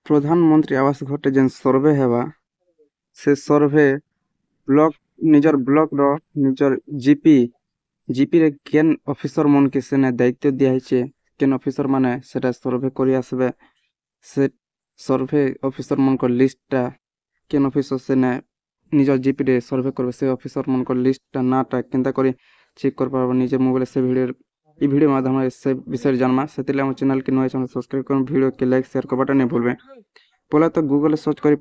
ପ୍ରଧାନମନ୍ତ୍ରୀ ଆବାସ ଘରଟେ ଯେନ୍ ସର୍ଭେ ହେବା ସେ ସର୍ଭେ ବ୍ଲକ୍ ନିଜର ବ୍ଲକ୍ର ନିଜର ଜିପିରେ କେନ୍ ଅଫିସର ମାନକେ ସେନେ ଦାୟିତ୍ୱ ଦିଆହେଇଛେ କେନ୍ ଅଫିସର ମାନେ ସେଟା ସର୍ଭେ କରି ଆସିବେ ସେ ସର୍ଭେ ଅଫିସର ମାନଙ୍କର ଲିଷ୍ଟଟା କେନ୍ ଅଫିସର ସେନେ ନିଜର ଜିପିରେ ସର୍ଭେ କରିବେ ସେ ଅଫିସର ମାନଙ୍କର ଲିଷ୍ଟଟା ନାଁଟା କେନ୍ତା କରି ଚେକ୍ କରିପାରବ ନିଜେ ମୋବାଇଲ ସେ ଭିଡ଼ିଓ ମାଧ୍ୟମରେ ସେ ବିଷୟରେ ଜାନମା ସେଥିଲାଗି ଆମ ଚ୍ୟାନେଲକେ ନୂଆ ଚ୍ୟାନେଲ ସବସ୍କ୍ରାଇब करन वीडियो के लाइक शेयर करबाटा नहीं भूलबे। पहला तो गूगल सर्च करी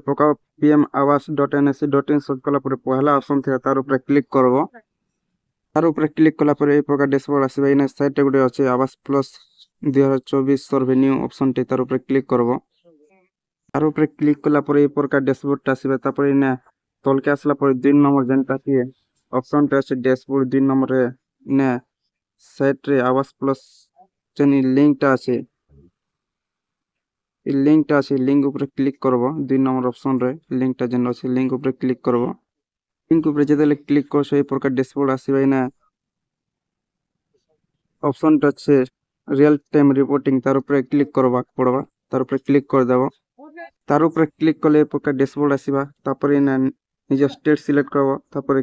पकाबो pm-awas.nsc.in सर्च कला पर पहला ऑप्शन थे तार ऊपर क्लिक करबो। तार ऊपर क्लिक कला पर ए प्रकार डैशबोर्ड आसीबे इने साइट गुडे अछि आवास प्लस 2024 सर्वे न्यू ऑप्शन टे तार ऊपर क्लिक करबो। तार ऊपर क्लिक कला पर ए प्रकार डैशबोर्ड आसीबे तापर इने तलके आसला पर 3 नंबर जनता की ऑप्शन टे अछि डैशबोर्ड 3 नंबर रे ने साइट रे आवास प्लस जनी लिंक আছে এই লিংকটা আছে লিংক উপরে ক্লিক করব 2 নম্বর অপশন রে লিংকটা যেন আছে লিংক উপরে ক্লিক করব। লিংক উপরে যেতেলে ক্লিক করছো এই প্রকার ড্যাশবোর্ড আসবে না অপশনটা আছে রিয়েল টাইম রিপোর্টিং তার উপরে ক্লিক করবা পড়বা তার উপরে ক্লিক করে দেব। তার উপরে ক্লিক করলে এই প্রকার ড্যাশবোর্ড আসিবা তারপরে না নিজের স্টেট সিলেক্ট করব তারপরে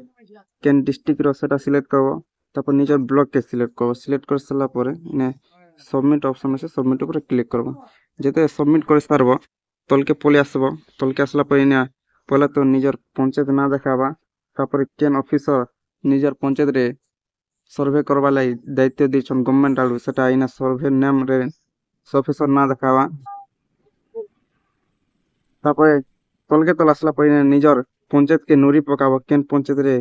কেন ডিস্ট্রিক্ট র সেটা সিলেক্ট করব তারপর নিজের ব্লক কে সিলেক্ট করব সিলেক্ট করে সারা পরে না सबमिट ऑप्शन আছে सबमिट উপরে ক্লিক করব। যেতে सबमिट করে পারব তলকে পলে আসব তলকে আসলা পরে না পহলা তো নিজের পঞ্চায়েত না দেখাবা তারপরে কেন অফিসর নিজের পঞ্চায়েত রে सर्वे करबा लाई दायित्व दिछन गवर्नमेंट आलू सेटा आइना सर्वे नेम रे ऑफिसर ना देखावा तारपरे तलके तल आसला परे निजर पंचायत के नूरी पकाबो केन पंचायत रे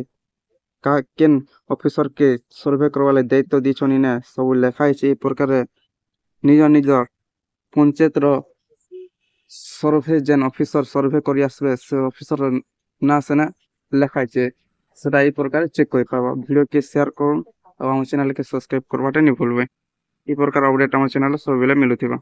का केन ऑफिसर के सर्वे करबा लाई दायित्व दिछन इना सब लेखाइ छै ए प्रकार निजर पंचायत रो सर्वे जेन ऑफिसर सर्वे करि आसबे से ऑफिसर ना सेना लेखाइ छै सेटा ए प्रकार चेक कर पाबो। वीडियो के शेयर करूँ और चैनल के सब्सक्राइब करवाटा नहीं भूलबे। ई प्रकार अपडेट हम चैनल सब बेले मिलुथिबा।